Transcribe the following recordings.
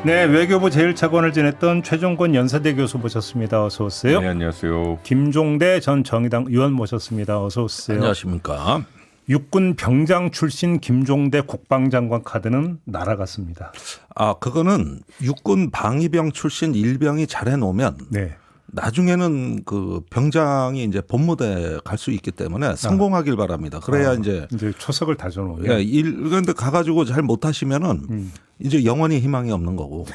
네, 외교부 제1차관을 지냈던 최종권 연세대 교수 모셨습니다. 어서 오세요. 네, 안녕하세요. 김종대 전 정의당 의원 모셨습니다. 어서 오세요. 안녕하십니까. 육군 병장 출신 김종대 국방장관 카드는 날아갔습니다. 그거는 육군 방위병 출신 일병이 잘해놓으면 네. 나중에는 그 병장이 이제 본무대 갈 수 있기 때문에 성공하길 바랍니다. 그래야 이제 초석을 다져놓으면. 예, 그런데 가가지고 잘 못하시면은 이제 영원히 희망이 없는 거고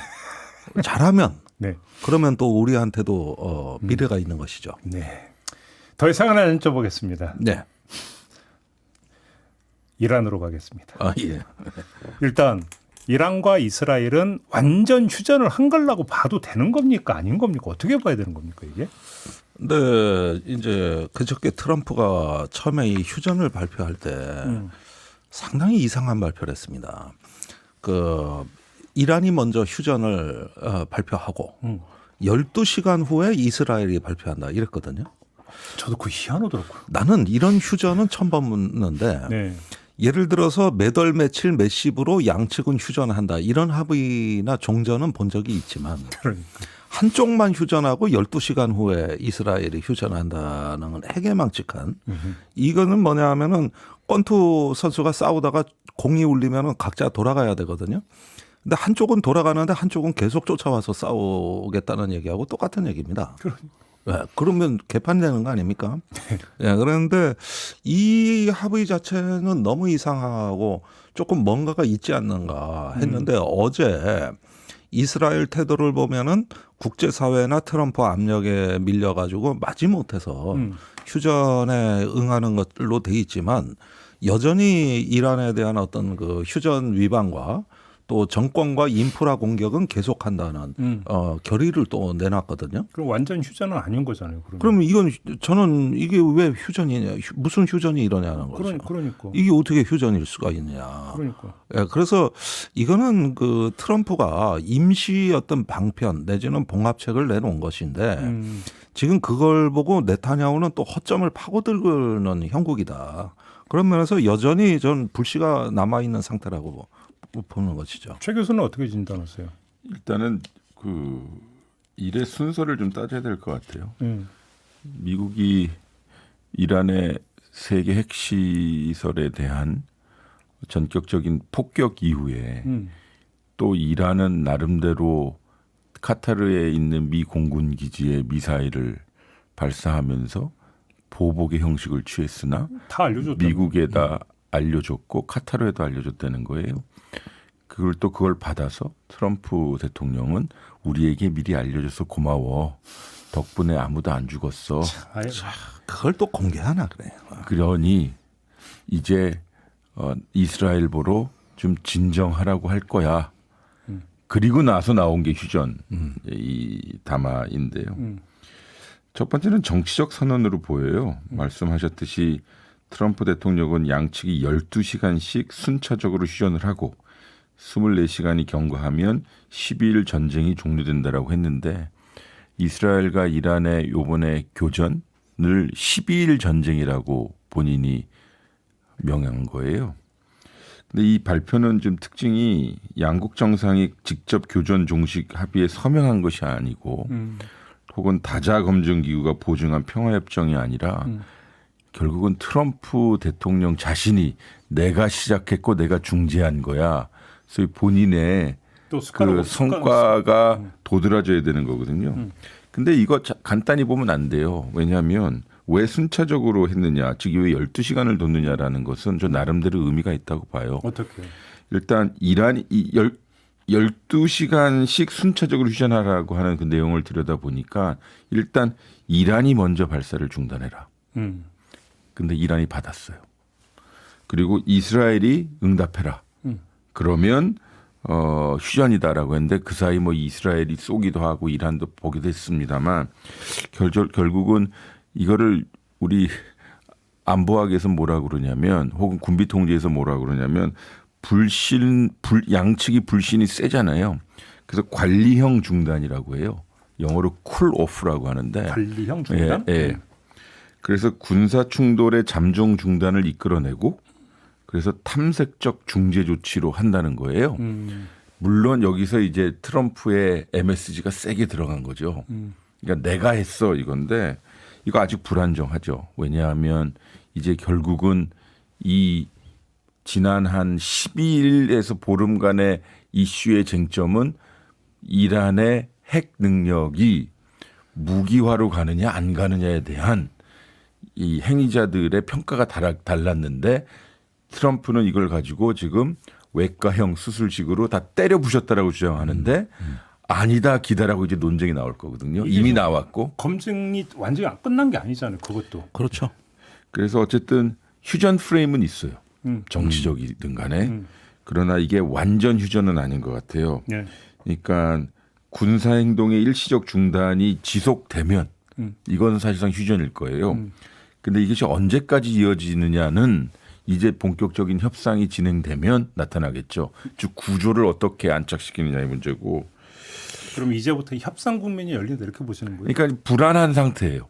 잘하면 네. 그러면 또 우리한테도 미래가 있는 것이죠. 네. 더 이상은 안 여쭤보겠습니다. 네. 이란으로 가겠습니다. 예. 일단 이란과 이스라엘은 완전 휴전을 한 걸라고 봐도 되는 겁니까? 아닌 겁니까? 어떻게 봐야 되는 겁니까 이게? 근데 이제 그저께 트럼프가 처음에 이 휴전을 발표할 때 상당히 이상한 발표를 했습니다. 그 이란이 먼저 휴전을 발표하고 12시간 후에 이스라엘이 발표한다 이랬거든요. 저도 그 희한하더라고요. 나는 이런 휴전은 처음 봤는데 네. 예를 들어서 몇 월 며칠 몇 시부로 양측은 휴전한다 이런 합의나 종전은 본 적이 있지만 그러니까. 한쪽만 휴전하고 12시간 후에 이스라엘이 휴전한다는 건 해괴망측한 이거는 뭐냐 하면은 권투 선수가 싸우다가 공이 울리면은 각자 돌아가야 되거든요. 근데 한쪽은 돌아가는데 한쪽은 계속 쫓아와서 싸우겠다는 얘기하고 똑같은 얘기입니다. 네, 그러면 개판되는 거 아닙니까? 네, 그런데 이 합의 자체는 너무 이상하고 조금 뭔가가 있지 않는가 했는데 어제 이스라엘 태도를 보면은 국제사회나 트럼프 압력에 밀려가지고 마지못해서 휴전에 응하는 것로 돼 있지만 여전히 이란에 대한 어떤 그 휴전 위반과 또 정권과 인프라 공격은 계속한다는 결의를 또 내놨거든요. 그럼 완전 휴전은 아닌 거잖아요. 그러면 이건 저는 이게 왜 휴전이냐, 무슨 휴전이 이러냐는 거죠. 그러니까. 이게 어떻게 휴전일 수가 있느냐. 그러니까. 예, 그래서 이거는 그 트럼프가 임시 어떤 방편 내지는 봉합책을 내놓은 것인데 지금 그걸 보고 네타냐후는 또 허점을 파고들는 형국이다. 그런 면에서 여전히 전 불씨가 남아 있는 상태라고 보는 것이죠. 최 교수는 어떻게 진단하세요? 일단은 그 일의 순서를 좀 따져야 될 것 같아요. 미국이 이란의 세계 핵시설에 대한 전격적인 폭격 이후에 또 이란은 나름대로 카타르에 있는 미 공군 기지에 미사일을 발사하면서 보복의 형식을 취했으나 다 알려줬다. 미국에다 알려줬고 카타르에도 알려줬다는 거예요. 그걸 받아서 트럼프 대통령은 우리에게 미리 알려줘서 고마워. 덕분에 아무도 안 죽었어. 그걸 또 공개하나 그래요. 그러니 이제 이스라엘 보러 좀 진정하라고 할 거야. 그리고 나서 나온 게 휴전 이 담화인데요. 첫 번째는 정치적 선언으로 보여요. 말씀하셨듯이 트럼프 대통령은 양측이 12시간씩 순차적으로 휴전을 하고 24시간이 경과하면 12일 전쟁이 종료된다라고 했는데 이스라엘과 이란의 요번에 교전을 12일 전쟁이라고 본인이 명한 거예요. 근데 이 발표는 좀 특징이 양국 정상이 직접 교전 종식 합의에 서명한 것이 아니고 혹은 다자검증기구가 보증한 평화협정이 아니라 결국은 트럼프 대통령 자신이 내가 시작했고 내가 중재한 거야. 그래서 본인의 그 성과가 도드라져야 되는 거거든요. 근데 이거 간단히 보면 안 돼요. 왜냐하면 왜 순차적으로 했느냐, 즉 왜 12시간을 뒀느냐라는 것은 저 나름대로 의미가 있다고 봐요. 어떻게? 일단 이란이 12시간씩 순차적으로 휴전하라고 하는 그 내용을 들여다보니까 일단 이란이 먼저 발사를 중단해라. 근데 이란이 받았어요. 그리고 이스라엘이 응답해라. 그러면 휴전이다라고 했는데 그 사이 뭐 이스라엘이 쏘기도 하고 이란도 보기도 했습니다만 결국은 이거를 우리 안보학에서 뭐라 그러냐면 혹은 군비 통제에서 뭐라 그러냐면 양측이 불신이 세잖아요. 그래서 관리형 중단이라고 해요. 영어로 쿨 오프라고 하는데 관리형 중단? 예. 그래서 군사 충돌의 잠정 중단을 이끌어내고 그래서 탐색적 중재 조치로 한다는 거예요. 물론 여기서 이제 트럼프의 MSG가 세게 들어간 거죠. 그러니까 내가 했어 이건데 이거 아직 불안정하죠. 왜냐하면 이제 결국은 이 지난 한 12일에서 보름간의 이슈의 쟁점은 이란의 핵 능력이 무기화로 가느냐 안 가느냐에 대한 이 행위자들의 평가가 달랐는데 트럼프는 이걸 가지고 지금 외과형 수술식으로 다 때려 부셨다라고 주장하는데 아니다 기다라고 이제 논쟁이 나올 거거든요. 이미 나왔고 검증이 완전히 끝난 게 아니잖아요. 그것도. 그렇죠. 그래서 어쨌든 휴전 프레임은 있어요. 정치적이든 간에. 그러나 이게 완전 휴전은 아닌 것 같아요. 네. 그러니까 군사행동의 일시적 중단이 지속되면 이건 사실상 휴전일 거예요. 근데 이것이 언제까지 이어지느냐는 이제 본격적인 협상이 진행되면 나타나겠죠. 즉 구조를 어떻게 안착시키느냐의 문제고. 그럼 이제부터 협상 국면이 열린다 이렇게 보시는 거예요? 그러니까 불안한 상태예요.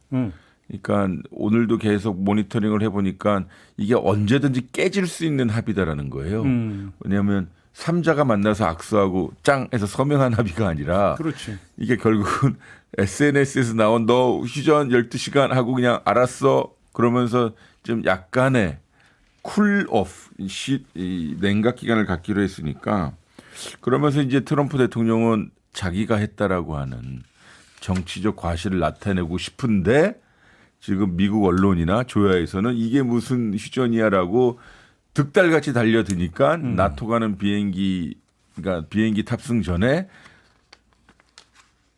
그러니까 오늘도 계속 모니터링을 해보니까 이게 언제든지 깨질 수 있는 합의다라는 거예요. 왜냐하면 3자가 만나서 악수하고 짱 해서 서명한 합의가 아니라 그렇지. 이게 결국은 SNS에서 나온 너 휴전 12시간 하고 그냥 알았어 그러면서 좀 약간의 쿨 오프 이 냉각 기간을 갖기로 했으니까 그러면서 이제 트럼프 대통령은 자기가 했다라고 하는 정치적 과실을 나타내고 싶은데 지금 미국 언론이나 조야에서는 이게 무슨 휴전이야라고 득달같이 달려드니까 나토 가는 비행기 그러니까 비행기 탑승 전에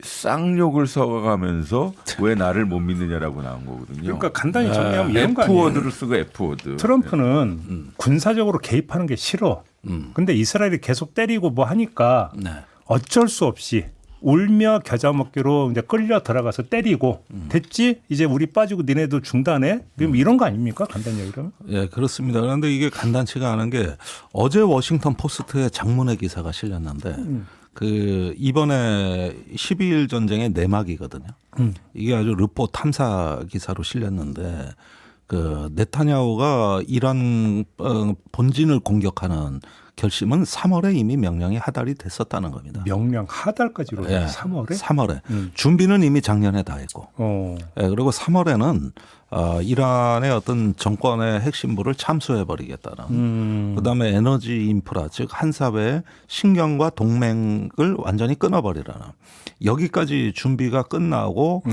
쌍욕을 써가면서 왜 나를 못 믿느냐라고 나온 거거든요. 그러니까 간단히 정리하면 이런 거 아니에요? F워드를 쓰고 F워드. 트럼프는 군사적으로 개입하는 게 싫어. 근데 이스라엘이 계속 때리고 뭐 하니까 네. 어쩔 수 없이 울며 겨자 먹기로 이제 끌려 들어가서 때리고 됐지? 이제 우리 빠지고 니네도 중단해? 그럼 이런 거 아닙니까? 간단히 얘기하면? 예, 그렇습니다. 그런데 이게 간단치가 않은 게 어제 워싱턴 포스트에 장문의 기사가 실렸는데 그 이번에 12일 전쟁의 내막이거든요. 이게 아주 르포 탐사 기사로 실렸는데 그 네타냐후가 이란 본진을 공격하는 결심은 3월에 이미 명령이 하달이 됐었다는 겁니다. 명령 하달까지로 예, 3월에? 3월에 준비는 이미 작년에 다 했고, 예, 그리고 3월에는 이란의 어떤 정권의 핵심부를 참수해 버리겠다는. 그다음에 에너지 인프라 즉 한 사회의 신경과 동맹을 완전히 끊어버리라는. 여기까지 준비가 끝나고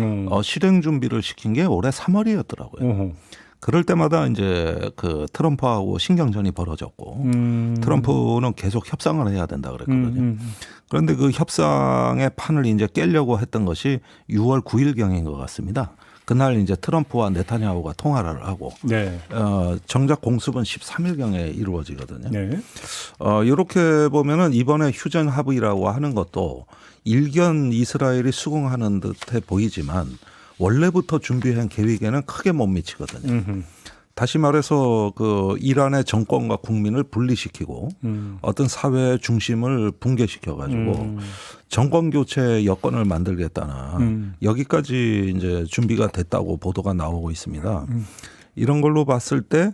실행 준비를 시킨 게 올해 3월이었더라고요. 그럴 때마다 이제 그 트럼프하고 신경전이 벌어졌고 트럼프는 계속 협상을 해야 된다 그랬거든요. 그런데 그 협상의 판을 이제 깨려고 했던 것이 6월 9일경인 것 같습니다. 그날 이제 트럼프와 네타냐후가 통화를 하고 네. 정작 공습은 13일경에 이루어지거든요. 네. 이렇게 보면은 이번에 휴전 합의라고 하는 것도 일견 이스라엘이 수긍하는 듯해 보이지만 원래부터 준비한 계획에는 크게 못 미치거든요. 다시 말해서 그 이란의 정권과 국민을 분리시키고 어떤 사회의 중심을 붕괴시켜 가지고 정권 교체 여건을 만들겠다는 여기까지 이제 준비가 됐다고 보도가 나오고 있습니다. 이런 걸로 봤을 때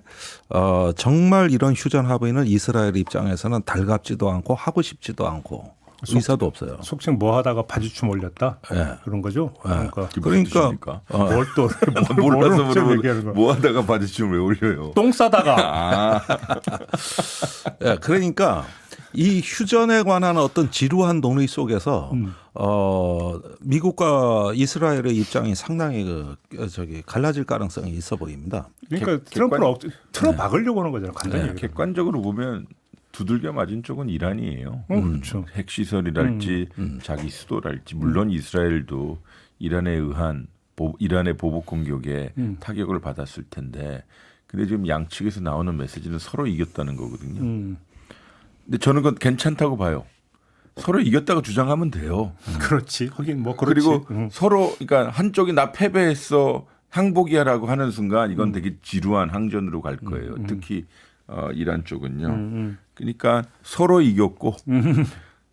정말 이런 휴전 합의는 이스라엘 입장에서는 달갑지도 않고 하고 싶지도 않고 의사도 없어요. 속칭 뭐 하다가 바지춤 올렸다? 네. 그런 거죠? 그러니까 뭘또 몰라서 모르고 뭐 하다가 바지춤을 왜 올려요? 똥 싸다가. 네, 그러니까 이 휴전에 관한 어떤 지루한 논의 속에서 미국과 이스라엘의 입장이 상당히 갈라질 가능성이 있어 보입니다. 그러니까 트럼프를 틀어박으려고 하는 거잖아요. 간단히 얘기하면. 객관적으로 보면 두들겨 맞은 쪽은 이란이에요. 그렇죠. 핵시설이랄지 자기 수도랄지 물론 이스라엘도 이란에 의한 이란의 보복 공격에 타격을 받았을 텐데 근데 지금 양측에서 나오는 메시지는 서로 이겼다는 거거든요. 근데 저는 그건 괜찮다고 봐요. 서로 이겼다고 주장하면 돼요. 그렇지. 하긴 뭐 그렇지. 그리고 서로 그러니까 한쪽이 나 패배했어 항복이야라고 하는 순간 이건 되게 지루한 항전으로 갈 거예요. 특히 이란 쪽은요. 그러니까 서로 이겼고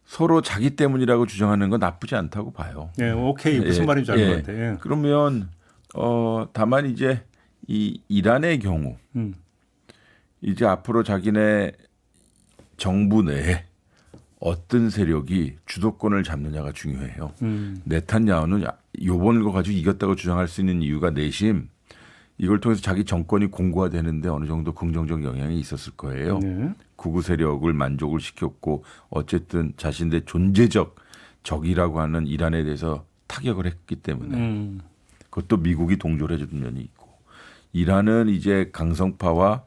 서로 자기 때문이라고 주장하는 건 나쁘지 않다고 봐요. 예, 오케이 무슨 말인지 알 것 같아. 예. 그러면 다만 이제 이 이란의 경우 이제 앞으로 자기네 정부 내에 어떤 세력이 주도권을 잡느냐가 중요해요. 네탄야후는 요번 거 가지고 이겼다고 주장할 수 있는 이유가 내심 이걸 통해서 자기 정권이 공고화되는데 어느 정도 긍정적 영향이 있었을 거예요. 네. 극우 세력을 만족을 시켰고 어쨌든 자신들의 존재적 적이라고 하는 이란에 대해서 타격을 했기 때문에 그것도 미국이 동조를 해주는 면이 있고 이란은 이제 강성파와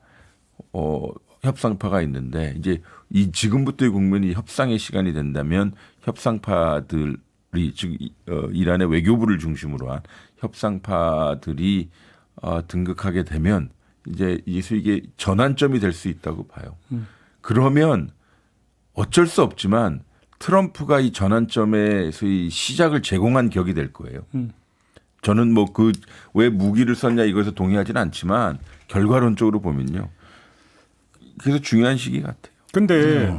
협상파가 있는데 이제 이 지금부터의 국면이 협상의 시간이 된다면 협상파들이 즉 이란의 외교부를 중심으로 한 협상파들이 등극하게 되면 이제 이게 전환점이 될 수 있다고 봐요. 그러면 어쩔 수 없지만 트럼프가 이 전환점에서 이 시작을 제공한 격이 될 거예요. 저는 뭐 그 왜 무기를 썼냐 이것에 동의하지는 않지만 결과론적으로 보면요. 그래서 중요한 시기 같아요. 근데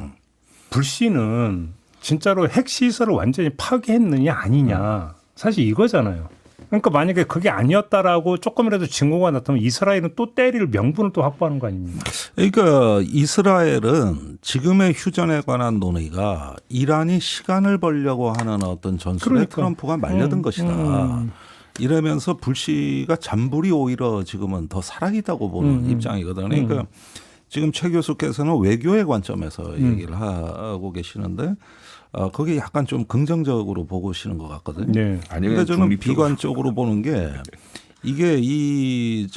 불씨는 진짜로 핵시설을 완전히 파괴했느냐 아니냐 사실 이거잖아요. 그러니까 만약에 그게 아니었다라고 조금이라도 증거가 나타나면 이스라엘은 또 때릴 명분을 또 확보하는 거 아닙니까? 그러니까 이스라엘은 지금의 휴전에 관한 논의가 이란이 시간을 벌려고 하는 어떤 전술에 그러니까. 트럼프가 말려든 것이다. 이러면서 불씨가 잔불이 오히려 지금은 더 살아있다고 보는 입장이거든요. 그러니까 지금 최 교수께서는 외교의 관점에서 얘기를 하고 계시는데 거기에 약간 좀 긍정적으로 보고 계시는 것 같거든요. 네. 아니 근데 저는 중립적으로. 비관적으로 보는 게 이게 이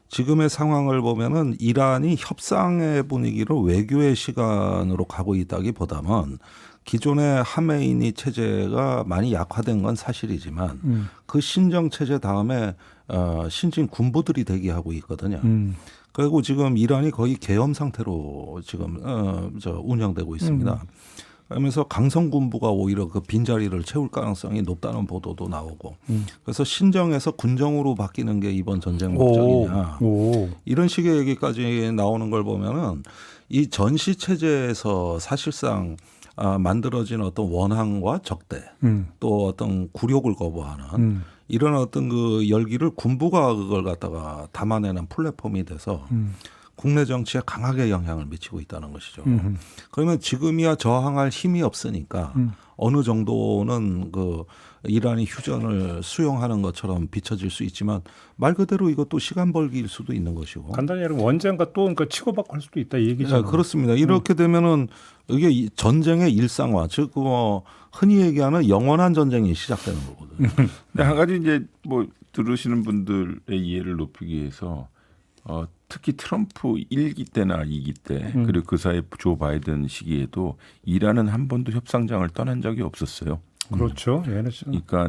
지금의 상황을 보면은 이란이 협상의 분위기로 외교의 시간으로 가고 있다기보다는 기존의 하메이니 체제가 많이 약화된 건 사실이지만 그 신정 체제 다음에 신진 군부들이 대기하고 있거든요. 그리고 지금 이란이 거의 계엄 상태로 지금 운영되고 있습니다. 그러면서 강성 군부가 오히려 그 빈자리를 채울 가능성이 높다는 보도도 나오고 그래서 신정에서 군정으로 바뀌는 게 이번 전쟁 목적이냐 이런 식의 얘기까지 나오는 걸 보면은 이 전시 체제에서 사실상 만들어진 어떤 원항과 적대 또 어떤 굴욕을 거부하는 이런 어떤 그 열기를 군부가 그걸 갖다가 담아내는 플랫폼이 돼서 국내 정치에 강하게 영향을 미치고 있다는 것이죠. 그러면 지금이야 저항할 힘이 없으니까 어느 정도는 그 이란이 휴전을 수용하는 것처럼 비춰질 수 있지만 말 그대로 이것도 시간 벌기일 수도 있는 것이고. 간단히 얘기하면 언젠가 또 그러니까 치고받고 할 수도 있다 이 얘기죠. 네, 그렇습니다. 이렇게 되면은 이게 전쟁의 일상화, 즉 흔히 얘기하는 영원한 전쟁이 시작되는 거거든요. 근데 한 가지 이제 뭐 들으시는 분들의 이해를 높이기 위해서 특히 트럼프 1기 때나 2기 때 그리고 그 사이 조 바이든 시기에도 이란은 한 번도 협상장을 떠난 적이 없었어요. 그렇죠. 그러니까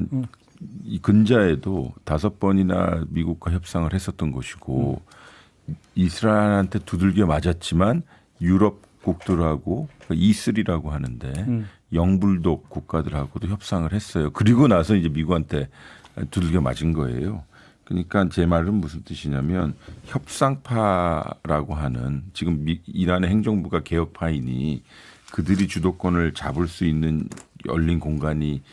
이 근자에도 5번이나 미국과 협상을 했었던 것이고 이스라엘한테 두들겨 맞았지만 유럽 국들하고 E3라고 하는데 영불독 국가들하고도 협상을 했어요. 그리고 나서 이제 미국한테 두들겨 맞은 거예요. 그러니까 제 말은 무슨 뜻이냐면 협상파라고 하는 지금 이란의 행정부가 개혁파이니 그들이 주도권을 잡을 수 있는 열린 공간이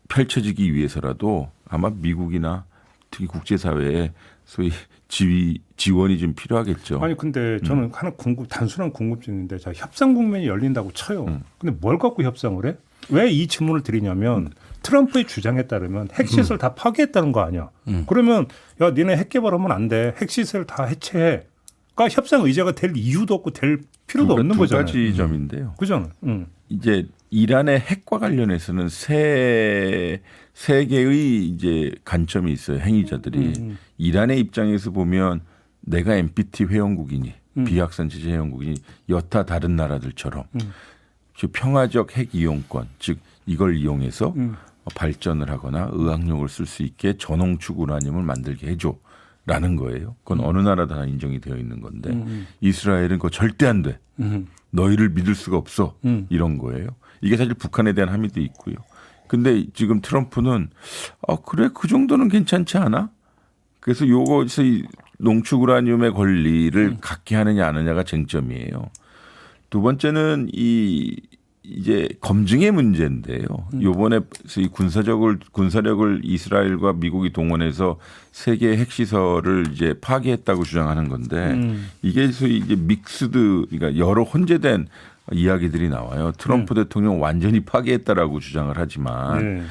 펼쳐지기 위해서라도 아마 미국이나 특히 국제사회에 소위 지원이 좀 필요하겠죠. 아니 근데 저는 하나 단순한 궁금증인데 자, 협상 국면이 열린다고 쳐요. 근데 뭘 갖고 협상을 해? 왜 이 질문을 드리냐면 트럼프의 주장에 따르면 핵시설 다 파괴했다는 거 아니야. 그러면 야 니네 핵 개발하면 안 돼. 핵시설 다 해체해. 그러니까 협상 의제가 될 이유도 없고 될 필요도 없는 거잖아요. 두 가지 점인데요. 그죠? 이제 이란의 핵과 관련해서는 세 개의 이제 관점이 있어요. 행위자들이 이란의 입장에서 보면 내가 NPT 회원국이니 비확산 체제 회원국이니 여타 다른 나라들처럼 즉 평화적 핵 이용권, 즉 이걸 이용해서 발전을 하거나 의학용을 쓸 수 있게 전홍축 우라늄을 만들게 해줘라는 거예요. 그건 어느 나라도 다 인정이 되어 있는 건데 이스라엘은 그거 절대 안 돼. 너희를 믿을 수가 없어. 이런 거예요. 이게 사실 북한에 대한 함의도 있고요. 근데 지금 트럼프는 그래 그 정도는 괜찮지 않아? 그래서 요거에서 이 농축 우라늄의 권리를 갖게 하느냐 안 하느냐가 쟁점이에요. 두 번째는 이제 검증의 문제인데요. 요번에 이 군사력을 이스라엘과 미국이 동원해서 세계 핵시설을 이제 파괴했다고 주장하는 건데 이게 소위 이제 믹스드 그러니까 여러 혼재된 이야기들이 나와요. 트럼프 대통령 완전히 파괴했다라고 주장을 하지만 네.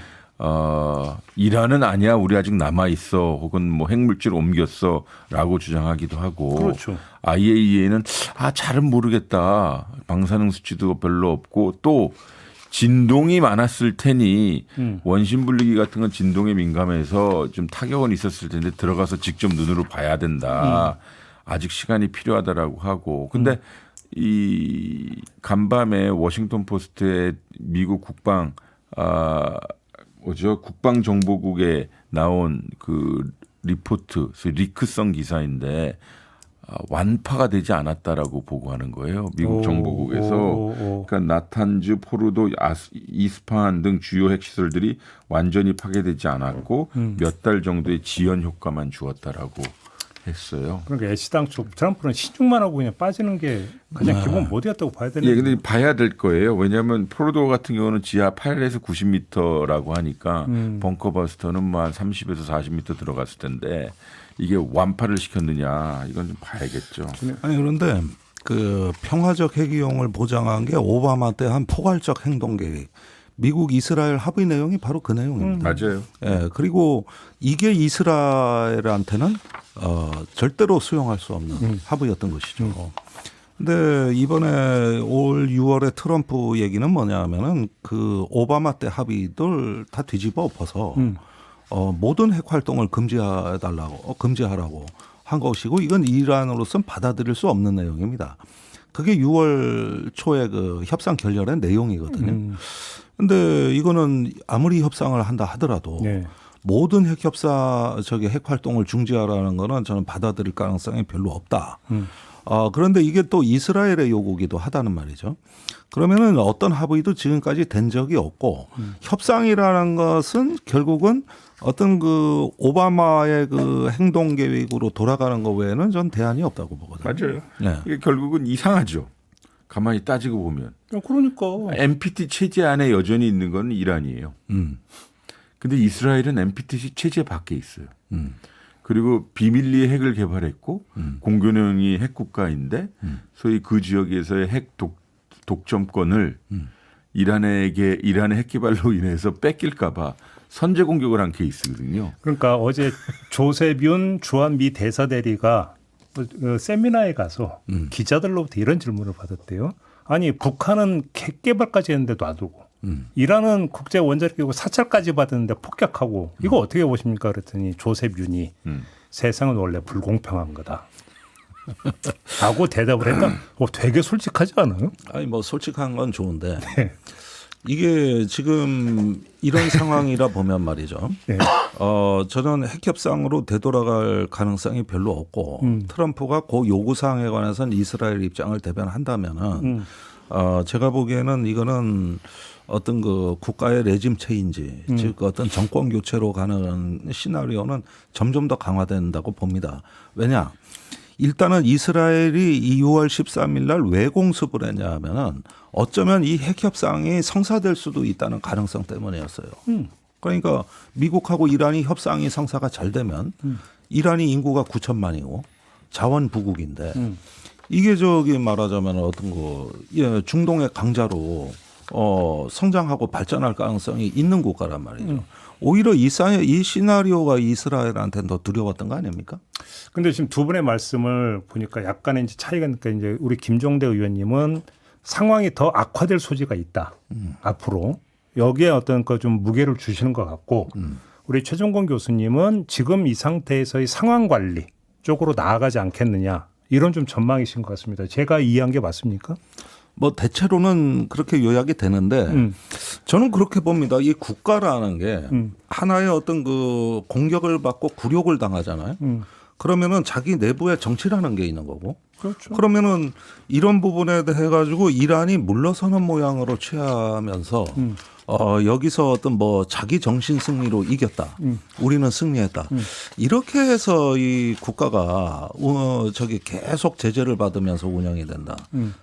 이란은 아니야, 우리 아직 남아 있어, 혹은 뭐 핵물질 옮겼어라고 주장하기도 하고, 그렇죠. IAEA는 잘은 모르겠다, 방사능 수치도 별로 없고, 또 진동이 많았을 테니 원심 분리기 같은 건 진동에 민감해서 좀 타격은 있었을 텐데 들어가서 직접 눈으로 봐야 된다. 아직 시간이 필요하다라고 하고, 근데 이 간밤에 워싱턴 포스트에 미국 국방정보국에 나온 그 리포트, 리크성 기사인데 완파가 되지 않았다라고 보고하는 거예요. 미국 정보국에서. 그러니까 나탄즈, 포르도, 이스파한 등 주요 핵시설들이 완전히 파괴되지 않았고 몇 달 정도의 지연 효과만 주었다라고 했어요. 그러니까 애시당초 트럼프는 신중만 하고 그냥 빠지는 게 가장 기본 모드였다고 봐야 되는. 예, 근데 봐야 될 거예요. 왜냐하면 포르도 같은 경우는 지하 8에서 90m라고 하니까 벙커버스터는 뭐 한 30에서 40m 들어갔을 텐데 이게 완파를 시켰느냐, 이건 좀 봐야겠죠. 아니 그런데 그 평화적 핵이용을 보장한 게 오바마 때 한 포괄적 행동 계획, 미국 이스라엘 합의 내용이 바로 그 내용입니다. 맞아요. 예, 그리고 이게 이스라엘한테는 절대로 수용할 수 없는 합의였던 것이죠. 근데 이번에 올 6월에 트럼프 얘기는 뭐냐면은 그 오바마 때 합의들 다 뒤집어 엎어서 모든 핵 활동을 금지하라고 한 것이고, 이건 이란으로서는 받아들일 수 없는 내용입니다. 그게 6월 초에 그 협상 결렬의 내용이거든요. 근데 이거는 아무리 협상을 한다 하더라도 네. 모든 핵 활동을 중지하라는 거는 저는 받아들일 가능성이 별로 없다. 그런데 이게 또 이스라엘의 요구기도 하다는 말이죠. 그러면은 어떤 합의도 지금까지 된 적이 없고 협상이라는 것은 결국은 어떤 그 오바마의 그 행동 계획으로 돌아가는 것 외에는 전 대안이 없다고 보거든요. 맞아요. 네. 이게 결국은 이상하죠. 가만히 따지고 보면. 그러니까. NPT 체제 안에 여전히 있는 건 이란이에요. 근데 이스라엘은 NPT 체제 밖에 있어요. 그리고 비밀리에 핵을 개발했고 공교령이 핵국가인데 소위 그 지역에서의 핵 독점권을 이란의 핵 개발로 인해서 뺏길까 봐 선제 공격을 한 케이스거든요. 그러니까 어제 조세뷴 주한 미 대사대리가 그 세미나에 가서 기자들로부터 이런 질문을 받았대요. 아니 북한은 핵 개발까지 했는데 놔두고 이란은 국제 원자력기구 사찰까지 받았는데 폭격하고 이거 어떻게 보십니까? 그랬더니 조세뷴이 세상은 원래 불공평한 거다. 라고 대답을 했다. 되게 솔직하지 않아요? 아니 뭐 솔직한 건 좋은데 네. 이게 지금 이런 상황이라 보면 말이죠. 네. 저는 핵협상으로 되돌아갈 가능성이 별로 없고 트럼프가 그 요구사항에 관해서는 이스라엘 입장을 대변한다면은 제가 보기에는 이거는 어떤 그 국가의 레짐 체인지, 즉 어떤 정권 교체로 가는 시나리오는 점점 더 강화된다고 봅니다. 왜냐? 일단은 이스라엘이 이 6월 13일 날 왜 공습을 했냐 하면은 어쩌면 이 핵협상이 성사될 수도 있다는 가능성 때문이었어요. 그러니까 미국하고 이란이 협상이 성사가 잘 되면 이란이 인구가 9천만이고 자원 부국인데 이게 저기 말하자면 어떤 거 중동의 강자로 성장하고 발전할 가능성이 있는 국가란 말이죠. 오히려 이 시나리오가 이스라엘한테는 더 두려웠던 거 아닙니까? 근데 지금 두 분의 말씀을 보니까 약간의 이제 차이가 있으니까 이제 우리 김종대 의원님은 상황이 더 악화될 소지가 있다. 앞으로 여기에 어떤 그 좀 무게를 주시는 것 같고 우리 최종권 교수님은 지금 이 상태에서의 상황 관리 쪽으로 나아가지 않겠느냐 이런 좀 전망이신 것 같습니다. 제가 이해한 게 맞습니까? 뭐 대체로는 그렇게 요약이 되는데 저는 그렇게 봅니다. 이 국가라는 게 하나의 어떤 그 공격을 받고 굴욕을 당하잖아요. 그러면은 자기 내부에 정치라는 게 있는 거고. 그렇죠. 그러면은 이런 부분에 대해 가지고 이란이 물러서는 모양으로 취하면서 여기서 어떤 뭐 자기 정신 승리로 이겼다. 우리는 승리했다. 이렇게 해서 이 국가가 저기 계속 제재를 받으면서 운영이 된다.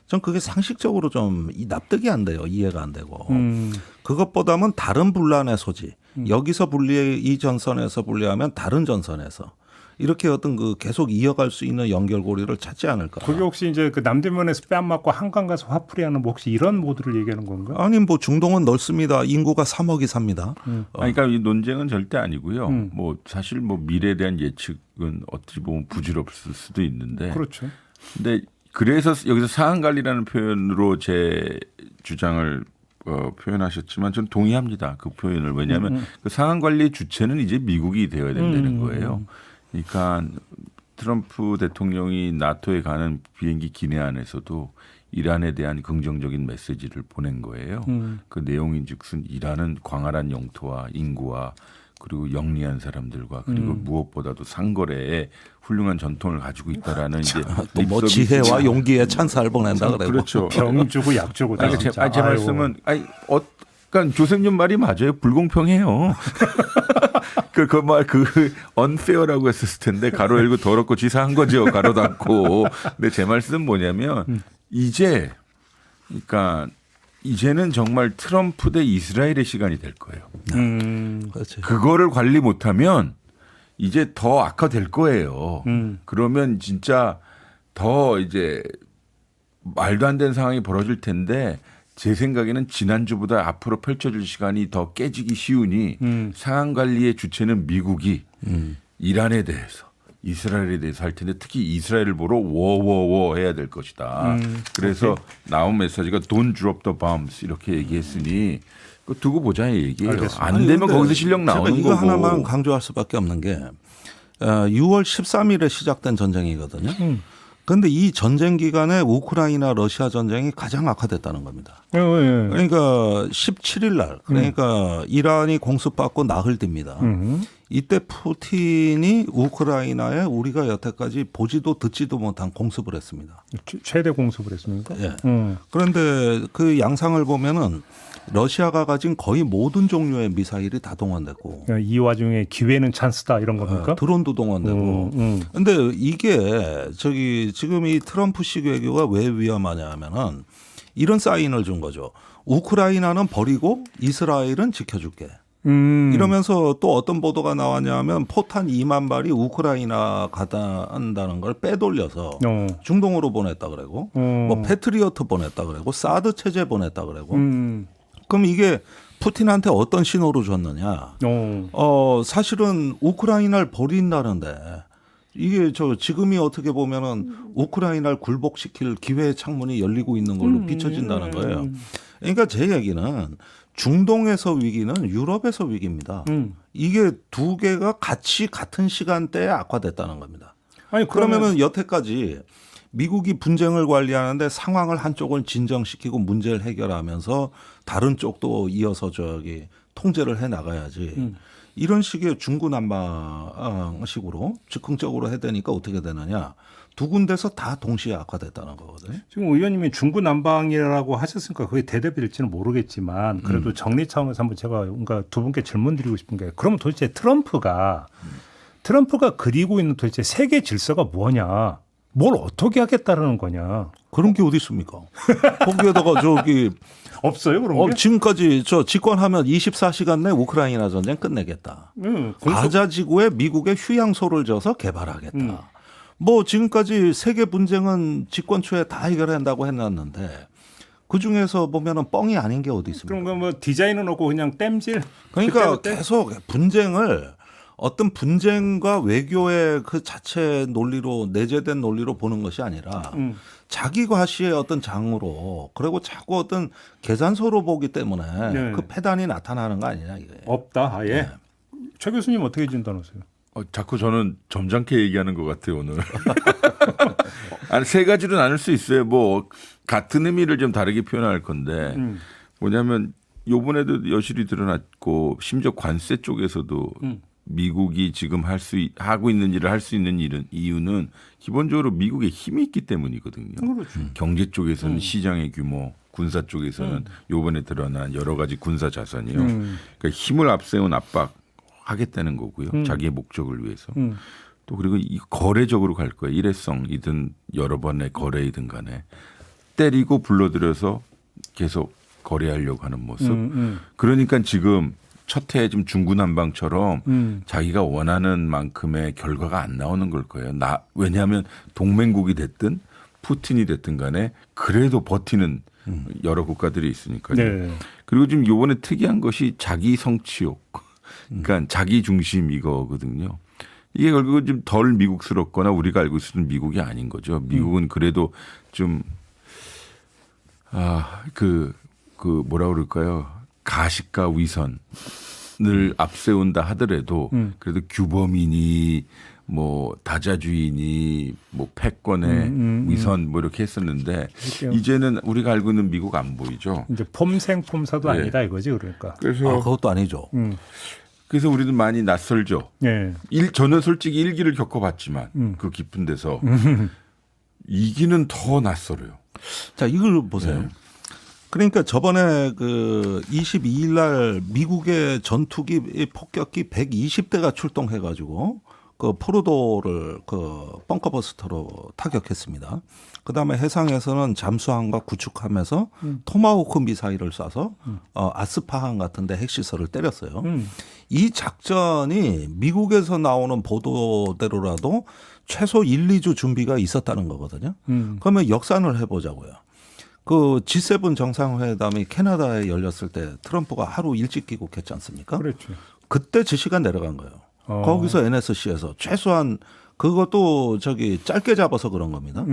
전 그게 상식적으로 좀 납득이 안 돼요. 이해가 안 되고. 그것보다는 다른 분란의 소지. 여기서 이 전선에서 분리하면 다른 전선에서 이렇게 어떤 그 계속 이어갈 수 있는 연결고리를 찾지 않을까. 그게 혹시 이제 그 남대문에서 뺨 맞고 한강 가서 화풀이하는 뭐 혹시 이런 모드를 얘기하는 건가? 아니 뭐 중동은 넓습니다. 인구가 3억이 삽니다. 그러니까 이 논쟁은 절대 아니고요. 뭐 사실 뭐 미래에 대한 예측은 어찌 보면 부질없을 수도 있는데. 그렇죠. 근데 그래서 여기서 상한관리라는 표현으로 제 주장을 표현하셨지만 저는 동의합니다. 그 표현을. 왜냐하면 그 상한관리의 주체는 이제 미국이 되어야 된다는 거예요. 그러니까 트럼프 대통령이 나토에 가는 비행기 기내 안에서도 이란에 대한 긍정적인 메시지를 보낸 거예요. 그 내용인즉슨 이란은 광활한 영토와 인구와 그리고 영리한 사람들과 그리고 무엇보다도 상거래에 훌륭한 전통을 가지고 있다라는 이제 또 뭐 립서비스. 지혜와 용기에 찬사를 보낸다 그래요. 그렇죠. 병 주고 약 주고 다 제 진짜. 말씀은 그러니까 조셉님 말이 맞아요. 불공평해요. 그 unfair라고 했었을 텐데 가로 열고 더럽고 지사한 거죠. 가로 닫고. 근데 제 말씀은 뭐냐면 이제는 정말 트럼프 대 이스라엘의 시간이 될 거예요. 그렇지. 그거를 관리 못하면 이제 더 악화될 거예요. 그러면 진짜 더 이제 말도 안 되는 상황이 벌어질 텐데 제 생각에는 지난주보다 앞으로 펼쳐질 시간이 더 깨지기 쉬우니 상황 관리의 주체는 미국이 이란에 대해서 이스라엘에 대해서 할 텐데 특히 이스라엘을 보러 워워워 해야 될 것이다. 그래서 나온 메시지가 Don't drop the bombs 이렇게 얘기했으니 그거 두고 보자의 얘기예요. 알겠습니다. 안 되면 거기서 실력 나오는 이거 거고. 하나만 강조할 수밖에 없는 게 6월 13일에 시작된 전쟁이거든요. 그런데 이 전쟁 기간에 우크라이나 러시아 전쟁이 가장 악화됐다는 겁니다. 예. 그러니까 17일 날 그러니까 이란이 공습받고 나흘 뒤입니다. 이때 푸틴이 우크라이나에 우리가 여태까지 보지도 듣지도 못한 공습을 했습니다. 최대 공습을 했습니까? 예. 그런데 그 양상을 보면은 러시아가 가진 거의 모든 종류의 미사일이 다 동원됐고 이 와중에 기회는 찬스다 이런 겁니까? 드론도 동원되고. 근데 이게 지금 이 트럼프식 외교가 왜 위험하냐 하면은 이런 사인을 준 거죠. 우크라이나는 버리고 이스라엘은 지켜줄게. 이러면서 또 어떤 보도가 나왔냐면 포탄 2만 발이 우크라이나 가다한다는 걸 빼돌려서 중동으로 보냈다 그러고 뭐 패트리어트 보냈다 그러고 사드 체제 보냈다 그러고 그럼 이게 푸틴한테 어떤 신호를 줬느냐? 사실은 우크라이나를 버린다는데 이게 지금이 어떻게 보면은 우크라이나를 굴복시킬 기회의 창문이 열리고 있는 걸로 비춰진다는 거예요. 그러니까 제 얘기는 중동에서 위기는 유럽에서 위기입니다. 이게 두 개가 같이 같은 시간대에 악화됐다는 겁니다. 아니 그러면은 여태까지 미국이 분쟁을 관리하는데 상황을 한쪽을 진정시키고 문제를 해결하면서 다른 쪽도 이어서 통제를 해 나가야지. 이런 식의 중구난방식으로 즉흥적으로 해대니까 어떻게 되느냐. 두 군데서 다 동시에 악화됐다는 거거든요. 지금 의원님이 중구난방이라고 하셨으니까 그게 대답이 될지는 모르겠지만 그래도 정리 차원에서 한번 제가 그러니까 두 분께 질문 드리고 싶은 게 그러면 도대체 트럼프가 그리고 있는 도대체 세계 질서가 뭐냐? 뭘 어떻게 하겠다라는 거냐? 그런 게 어디 있습니까? 거기에다가 없어요 그런 게? 지금까지 집권하면 24시간 내 우크라이나 전쟁 끝내겠다. 가자 지구에 미국의 휴양소를 져서 개발하겠다. 뭐 지금까지 세계 분쟁은 집권 초에 다 해결한다고 해놨는데 그 중에서 보면은 뻥이 아닌 게 어디 있습니까? 그런 거 뭐 디자인은 없고 그냥 땜질. 그러니까 그때? 계속 분쟁을 어떤 분쟁과 외교의 그 자체 논리로 내재된 논리로 보는 것이 아니라 자기 과시의 어떤 장으로 그리고 자꾸 어떤 계산서로 보기 때문에 네. 그 패단이 나타나는 거 아니냐 이거예요. 없다 아예. 네. 최 교수님 어떻게 진단하세요? 자꾸 저는 점잖게 얘기하는 것 같아요 오늘. 아니 세 가지로 나눌 수 있어요. 뭐 같은 의미를 좀 다르게 표현할 건데 뭐냐면 이번에도 여실히 드러났고 심지어 관세 쪽에서도 미국이 지금 하고 있는 일을 할 수 있는 이유는 기본적으로 미국의 힘이 있기 때문이거든요. 그렇죠. 경제 쪽에서는 시장의 규모, 군사 쪽에서는 이번에 드러난 여러 가지 군사 자산이요. 그러니까 힘을 앞세운 압박하겠다는 거고요. 자기의 목적을 위해서. 또 그리고 이 거래적으로 갈 거예요. 일회성이든 여러 번의 거래이든 간에 때리고 불러들여서 계속 거래하려고 하는 모습. 그러니까 지금 첫 해 좀 중구난방처럼 자기가 원하는 만큼의 결과가 안 나오는 걸 거예요. 왜냐하면 동맹국이 됐든 푸틴이 됐든 간에 그래도 버티는 여러 국가들이 있으니까요. 네. 그리고 지금 요번에 특이한 것이 자기 성취욕. 그러니까 자기 중심 이거거든요. 이게 결국은 좀 덜 미국스럽거나 우리가 알고 있는 미국이 아닌 거죠. 미국은 그래도 좀 뭐라 그럴까요? 가식과 위선을 앞세운다 하더라도 그래도 규범이니 뭐 다자주의니 뭐 패권의 위선 뭐 이렇게 했었는데 이제는 우리가 알고 있는 미국 안 보이죠. 이제 폼생폼사도 네. 아니다 이거지 그러니까. 그래서 그것도 아니죠. 그래서 우리도 많이 낯설죠. 네. 저는 솔직히 일기를 겪어봤지만 그 깊은 데서 이기는 더 낯설어요. 자, 이걸 보세요. 네. 그러니까 저번에 그 22일 날 미국의 전투기 폭격기 120대가 출동해 가지고 그 포르도를 그 벙커버스터로 타격했습니다. 그다음에 해상에서는 잠수함과 구축함에서 토마호크 미사일을 쏴서 아스파항 같은 데 핵시설을 때렸어요. 이 작전이 미국에서 나오는 보도대로라도 최소 1, 2주 준비가 있었다는 거거든요. 그러면 역산을 해보자고요. 그 G7 정상회담이 캐나다에 열렸을 때 트럼프가 하루 일찍 귀국했지 않습니까? 그렇죠. 그때 지시가 내려간 거예요. 거기서 NSC에서 최소한 그것도 짧게 잡아서 그런 겁니다.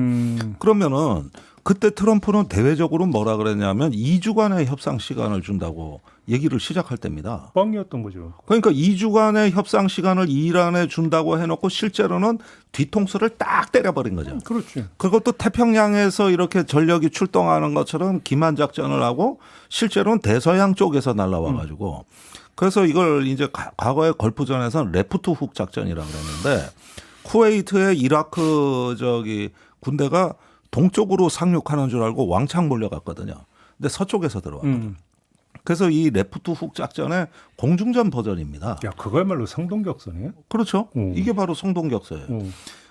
그러면은 그때 트럼프는 대외적으로 뭐라 그랬냐면 2주간의 협상 시간을 준다고 얘기를 시작할 때입니다. 뻥이었던 거죠. 그러니까 2주간의 협상 시간을 2일 안에 준다고 해놓고 실제로는 뒤통수를 딱 때려버린 거죠. 그렇죠. 그것도 태평양에서 이렇게 전력이 출동하는 것처럼 기만 작전을 하고 실제로는 대서양 쪽에서 날라와 가지고 그래서 이걸 이제 과거의 걸프전에서는 레프트 훅 작전이라고 그랬는데 쿠웨이트의 이라크 군대가 동쪽으로 상륙하는 줄 알고 왕창 몰려갔거든요. 근데 서쪽에서 들어왔거든요. 그래서 이 레프트 훅 작전의 공중전 버전입니다. 야, 그거야말로 성동격선이에요? 그렇죠. 이게 바로 성동격서예요. 오.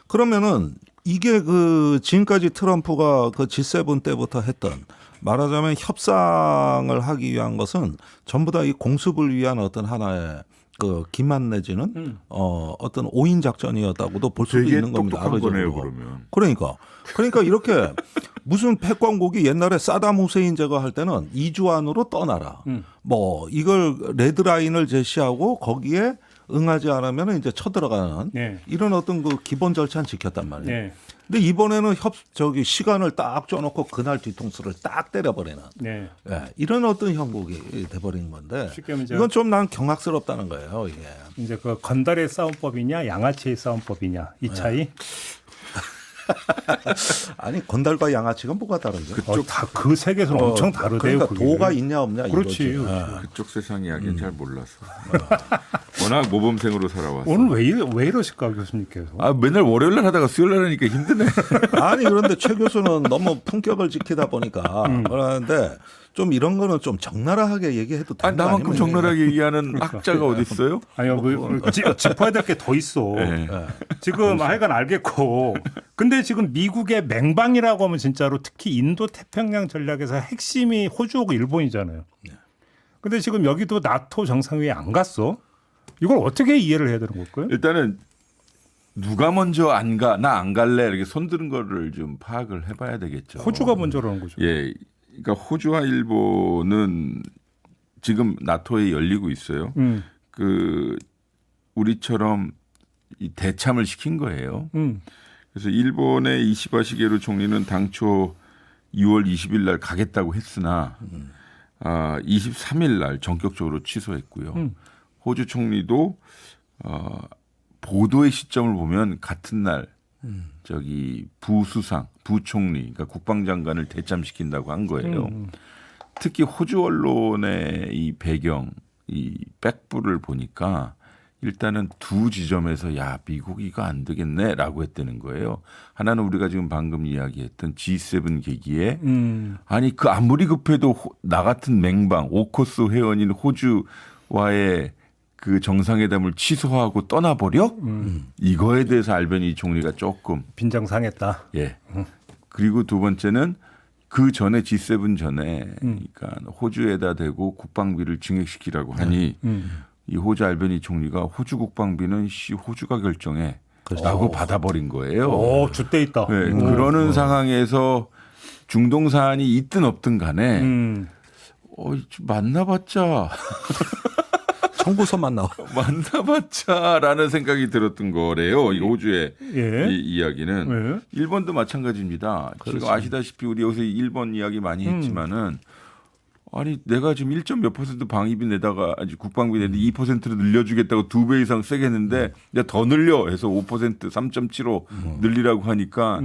그러면은 이게 그 지금까지 트럼프가 그 G7 때부터 했던 말하자면 협상을 하기 위한 것은 전부 다 이 공습을 위한 어떤 하나의 그 기만 내지는 어떤 오인 작전이었다고도 볼 수도 있는 겁니다. 똑똑한 거네요, 그러면. 그러니까 이렇게 무슨 패권국이 옛날에 사담 후세인 제거할 때는 2주 안으로 떠나라. 뭐 이걸 레드라인을 제시하고 거기에 응하지 않으면 이제 쳐들어가는 네. 이런 어떤 그 기본 절차는 지켰단 말이에요. 네. 근데 이번에는 시간을 딱 줘놓고 그날 뒤통수를 딱 때려버리는 네. 예, 이런 어떤 형국이 돼버린 건데 쉽게 말하면 이건 좀 난 경악스럽다는 거예요. 이게. 이제 그 건달의 싸움법이냐 양아치의 싸움법이냐 이 차이. 아니 건달과 양아치가 뭐가 다른지. 다 그 세계에서는 엄청 다르대요. 그러니까 그게. 도가 있냐 없냐 그렇지. 이거지. 그쪽 세상 이야기는 잘 몰라서. 워낙 모범생으로 살아왔어. 오늘 왜 이러실까 교수님께서? 맨날 월요일날 하다가 수요일날 하니까 힘드네. 아니 그런데 최 교수는 너무 품격을 지키다 보니까 그러는데 좀 이런 거는 좀 적나라하게 얘기해도 되는 거 나만큼 아닙니까? 적나라하게 얘기하는 학자가 어디 있어요? 아니요, 짚어야 될 게 더 있어. 네. 지금 하여간 알겠고. 근데 지금 미국의 맹방이라고 하면 진짜로 특히 인도 태평양 전략에서 핵심이 호주하고 일본이잖아요. 근데 지금 여기도 나토 정상회의 안 갔어. 이걸 어떻게 이해를 해야 되는 걸까요? 일단은 누가 먼저 안 가, 나 안 갈래 이렇게 손드는 거를 좀 파악을 해봐야 되겠죠. 호주가 먼저라는 거죠. 예, 그러니까 호주와 일본은 지금 나토에 열리고 있어요. 그 우리처럼 이 대참을 시킨 거예요. 그래서 일본의 이시바 시게루 총리는 당초 2월 20일 날 가겠다고 했으나 23일 날 전격적으로 취소했고요. 호주 총리도 보도의 시점을 보면 같은 날 부총리, 그러니까 국방장관을 대참시킨다고 한 거예요. 특히 호주 언론의 이 배경, 이 백부를 보니까 일단은 두 지점에서 미국 이거 안 되겠네라고 했다는 거예요. 하나는 우리가 지금 방금 이야기했던 G7 계기에 아니 그 아무리 급해도 나 같은 맹방 오코스 회원인 호주와의 그 정상회담을 취소하고 떠나버려? 이거에 대해서 알베니 총리가 조금 빈정상했다. 예. 그리고 두 번째는 그 전에 G7 전에 그러니까 호주에다 대고 국방비를 증액시키라고 하니 이 호주 알베니 총리가 호주 국방비는 호주가 결정해 라고 받아버린 거예요. 오, 줏대 있다. 네, 그러는 상황에서 중동 사안이 있든 없든 간에 만나봤자 청구서만 나와. 만나봤자라는 생각이 들었던 거래요. 이 호주의 예. 이 이야기는 일본도 마찬가지입니다. 그렇죠. 지금 아시다시피 우리 요새 일본 이야기 많이 했지만은 아니 내가 지금 1점 몇 % 방위비 내다가 아직 국방비 내는데 2%로 늘려주겠다고 2배 이상 세게 했는데 내가 더 늘려 해서 5% 3.75 늘리라고 하니까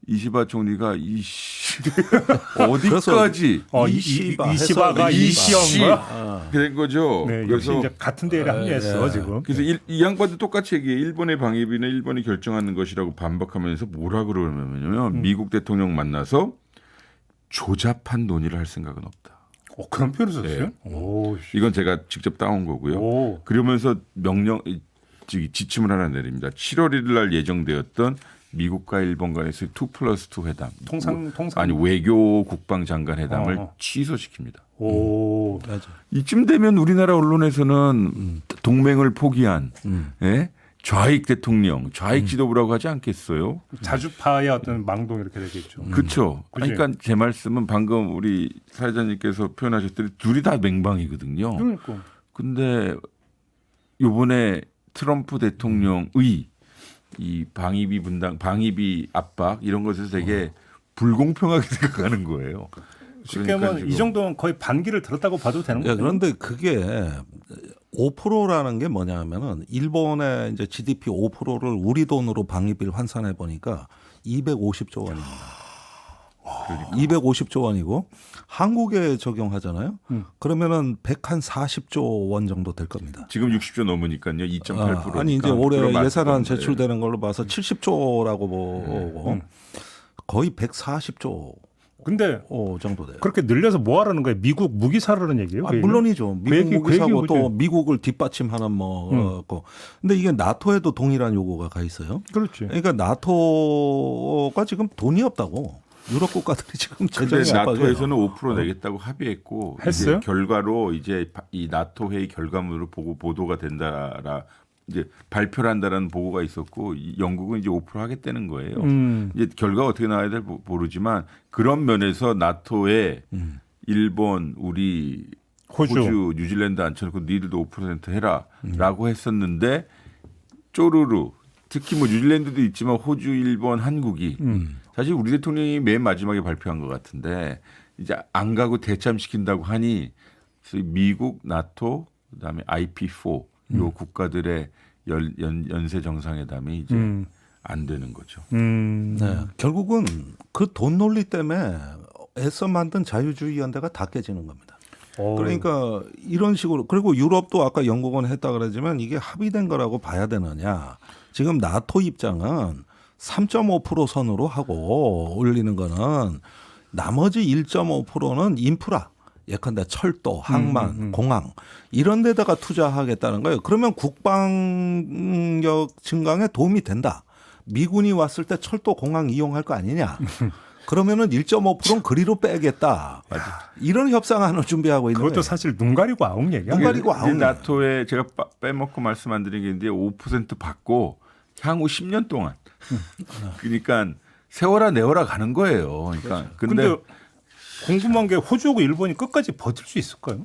이시바 총리가 어디까지 이시바가 이시영가 된 거죠. 네, 역시 이제 같은 대회에 합류했어 지금. 그래서 이 양반도 똑같이 얘기해. 일본의 방위비는 일본이 결정하는 것이라고 반박하면서 뭐라 그러냐면 미국 대통령 만나서 조잡한 논의를 할 생각은 없다. 그런 표현을 썼어요? 네. 오, 이건 제가 직접 따온 거고요. 오. 그러면서 지침을 하나 내립니다. 7월 1일 날 예정되었던 미국과 일본 간에서의 2+2 회담, 통상 아니 외교 국방 장관 회담을 취소시킵니다. 오, 맞아. 이쯤 되면 우리나라 언론에서는 동맹을 포기한 예? 좌익 대통령, 좌익 지도부라고 하지 않겠어요? 자주파의 어떤 망동 이렇게 되겠죠. 그렇죠. 그치? 그러니까 제 말씀은 방금 우리 사회자님께서 표현하셨듯이 둘이 다 맹방이거든요. 그러니까. 근데 이번에 트럼프 대통령의 이 방위비 압박 이런 것에서 되게 불공평하게 생각하는 거예요. 쉽게 하면 이 정도면 거의 반기를 들었다고 봐도 되는 거예요. 그런데 그게 5%라는 게 뭐냐면은 일본의 이제 GDP 5%를 우리 돈으로 방위비를 환산해 보니까 250조 원입니다. 그러니까. 250조 원이고 한국에 적용하잖아요. 그러면은 140조 원 정도 될 겁니다. 지금 60조 넘으니까요. 2.8%. 아니 이제 올해 예산안 맞던데. 제출되는 걸로 봐서 70조라고 보고 거의 140조 근데 정도 돼요. 그렇게 늘려서 뭐 하라는 거예요? 미국 무기 사라는 얘기예요? 그 얘기는? 물론이죠. 그 미국 얘기- 무기 그 사고 얘기는 또 미국을 뒷받침하는 거. 근데 이게 나토에도 동일한 요구가 가 있어요. 그렇지. 그러니까 나토가 지금 돈이 없다고. 유럽 국가들이 지금 근데 재정이 압박이에요. 나토에서는 5% 내겠다고 합의했고 했어요? 이제 결과로 이제 이 나토 회의 결과물을 보고 보도가 된다라 이제 발표를 한다라는 보고가 있었고 영국은 이제 5% 하겠다는 거예요. 이제 결과가 어떻게 나와야 될지 모르지만 그런 면에서 나토에 일본, 우리, 호주, 뉴질랜드 앉혀놓고 니들도 5% 해라라고 했었는데 쪼르르 특히 뭐 뉴질랜드도 있지만 호주, 일본, 한국이 사실 우리 대통령이 맨 마지막에 발표한 것 같은데 이제 안 가고 대참시킨다고 하니 미국, 나토, 그다음에 IP4 요 국가들의 연쇄 정상회담이 이제 안 되는 거죠. 네. 결국은 그 돈 논리 때문에 애써 만든 자유주의 연대가 다 깨지는 겁니다. 그러니까 이런 식으로 그리고 유럽도 아까 영국은 했다 그러지만 이게 합의된 거라고 봐야 되느냐. 지금 나토 입장은 3.5% 선으로 하고 올리는 거는 나머지 1.5%는 인프라. 예컨대 철도, 항만, 공항 이런 데다가 투자하겠다는 거예요. 그러면 국방력 증강에 도움이 된다. 미군이 왔을 때 철도, 공항 이용할 거 아니냐. 그러면은 1.5%는 그리로 빼겠다. 이런 협상안을 준비하고 있는 그것도 거예요. 사실 눈 가리고 아웅 얘기야. 눈 가리고 이제 아웅. 나토에 제가 빼먹고 말씀 안 드린 게 있는데 5% 받고 향후 10년 동안 그러니까 세워라 내워라 가는 거예요. 그러니까 근데 궁금한 게 호주하고 일본이 끝까지 버틸 수 있을까요?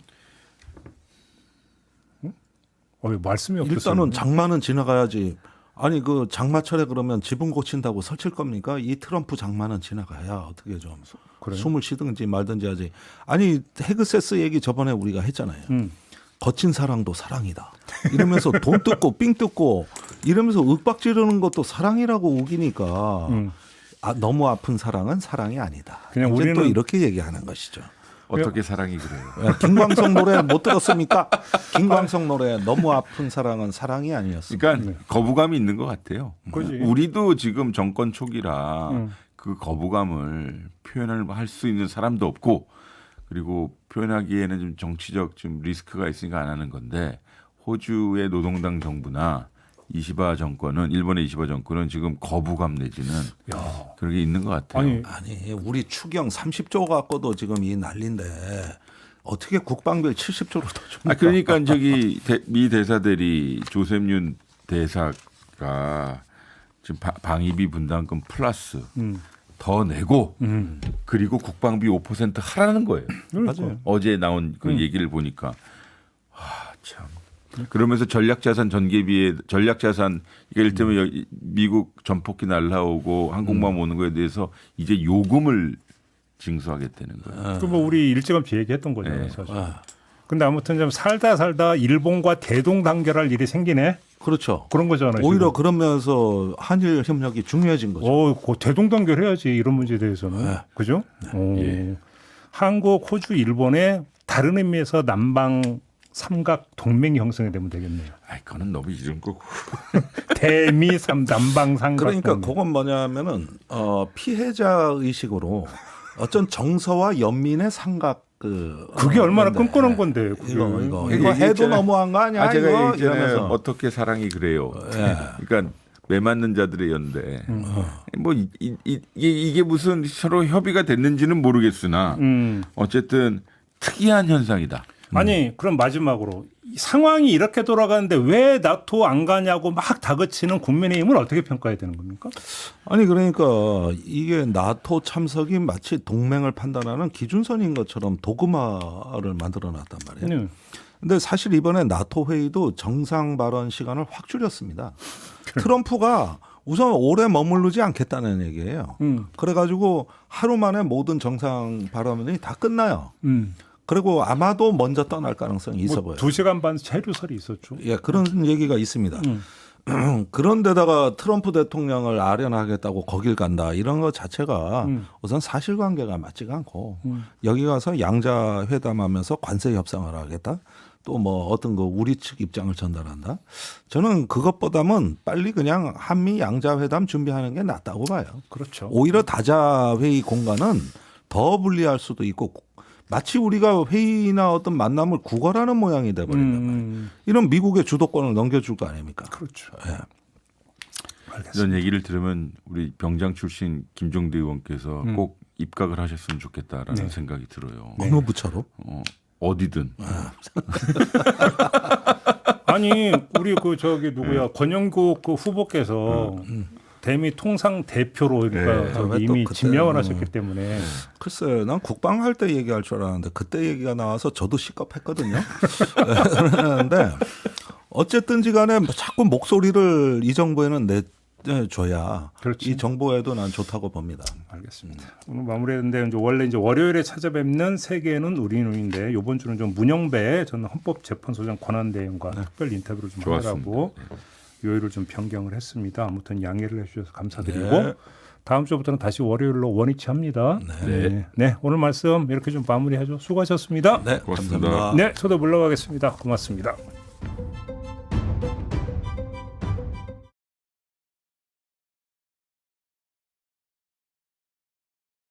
말씀이 없었어요. 일단은 장마는 지나가야지. 아니 그 장마철에 그러면 지붕 고친다고 설칠 겁니까? 이 트럼프 장마는 지나가야 어떻게 좀 숨을 쉬든지 말든지 하지. 아니 헤그세스 얘기 저번에 우리가 했잖아요. 거친 사랑도 사랑이다. 이러면서 돈 뜯고 삥 뜯고 이러면서 윽박 지르는 것도 사랑이라고 우기니까 너무 아픈 사랑은 사랑이 아니다. 그냥 이제 또 우리는- 이렇게 얘기하는 것이죠. 어떻게 사랑이 그래요? 김광석 노래 못 들었습니까? 김광석 노래 너무 아픈 사랑은 사랑이 아니었습니다. 그러니까 거부감이 있는 것 같아요. 그지. 우리도 지금 정권 초기라 그 거부감을 표현을 할 수 있는 사람도 없고 그리고 표현하기에는 좀 정치적 좀 리스크가 있으니까 안 하는 건데 호주의 노동당 정부나 이시바 정권은 일본의 이시바 정권은 지금 거부감 내지는 그런 게 있는 것 같아요. 아니 우리 추경 30조 갖고도 지금 이 난리인데 어떻게 국방비를 70조로 더 줍니까? 그러니까 저기 미 대사들이 조셉윤 대사가 지금 방위비 분담금 플러스 더 내고 그리고 국방비 5% 하라는 거예요. 맞아요. 어제 나온 그 얘기를 보니까 참. 그러면서 전략자산 전개비에 전략자산 이게 이를테면 미국 전폭기 날라오고 항공모함 오는 거에 대해서 이제 요금을 징수하겠다는 거예요. 그 뭐 우리 일찌감치 얘기했던 거잖아요, 네. 사실. 근데 아무튼 좀 살다 일본과 대동단결할 일이 생기네. 그렇죠. 그런 거잖아요. 오히려 지금. 그러면서 한일 협력이 중요해진 거죠. 그 대동단결 해야지 이런 문제에 대해서는. 네. 그죠? 예. 한국, 호주, 일본의 다른 의미에서 남방 삼각 동맹이 형성이 되면 되겠네요. 그거는 너무 이런 거고. 대미 남방 삼각 그러니까 동맹. 그건 뭐냐면은 피해자 의식으로 어쩐 정서와 연민의 삼각 그게 얼마나 건데. 끈끈한 건데. 그게. 이거 이게 해도 있잖아요. 너무한 거 아니야? 제가 이거 얘기했잖아요. 이러면서 어떻게 사랑이 그래요. 예. 그러니까 매 맞는 자들의 연대. 뭐 이게 무슨 서로 협의가 됐는지는 모르겠으나 어쨌든 특이한 현상이다. 아니 그럼 마지막으로 상황이 이렇게 돌아가는데 왜 나토 안 가냐고 막 다그치는 국민의힘은 어떻게 평가해야 되는 겁니까? 아니 그러니까 이게 나토 참석이 마치 동맹을 판단하는 기준선인 것처럼 도그마를 만들어놨단 말이에요. 네. 근데 사실 이번에 나토 회의도 정상 발언 시간을 확 줄였습니다. 트럼프가 우선 오래 머무르지 않겠다는 얘기예요. 그래가지고 하루 만에 모든 정상 발언이 다 끝나요. 그리고 아마도 먼저 떠날 가능성이 있어 보여요. 2시간 반 체류설이 있었죠. 예, 그런 얘기가 있습니다. 그런데다가 트럼프 대통령을 아련하겠다고 거길 간다 이런 것 자체가 우선 사실관계가 맞지가 않고 여기 가서 양자 회담하면서 관세 협상을 하겠다. 또 뭐 어떤 거 우리 측 입장을 전달한다. 저는 그것보다는 빨리 그냥 한미 양자 회담 준비하는 게 낫다고 봐요. 그렇죠. 오히려 다자 회의 공간은 더 불리할 수도 있고 마치 우리가 회의나 어떤 만남을 구걸하는 모양이 돼버린단 말이에요. 이런 미국의 주도권을 넘겨줄 거 아닙니까? 그렇죠. 예. 알겠습니다. 이런 얘기를 들으면 우리 병장 출신 김종대 의원께서 꼭 입각을 하셨으면 좋겠다라는 생각이 들어요. 어느 부처로? 어디든. 아니 우리 누구야 권영국 후보께서 대미 통상 대표로 그러니까 왜 또 이미 그때, 지명을 하셨기 때문에 글쎄, 난 국방할 때 얘기할 줄 알았는데 그때 얘기가 나와서 저도 시겁했거든요. 그런데 어쨌든지 간에 자꾸 목소리를 이 정부에는 내줘야 그렇지. 이 정부에도 난 좋다고 봅니다. 알겠습니다. 오늘 마무리했는데 원래 이제 월요일에 찾아뵙는 세계는 우리는인데 이번 주는 좀 문영배 전 헌법재판소장 권한대행과 특별 인터뷰를 좀 하느라고 요일을 좀 변경을 했습니다. 아무튼 양해를 해주셔서 감사드리고 네. 다음 주부터는 다시 월요일로 원위치합니다. 네, 오늘 말씀 이렇게 좀 마무리하죠. 수고하셨습니다. 네, 고맙습니다. 감사합니다. 네, 저도 물러가겠습니다. 고맙습니다.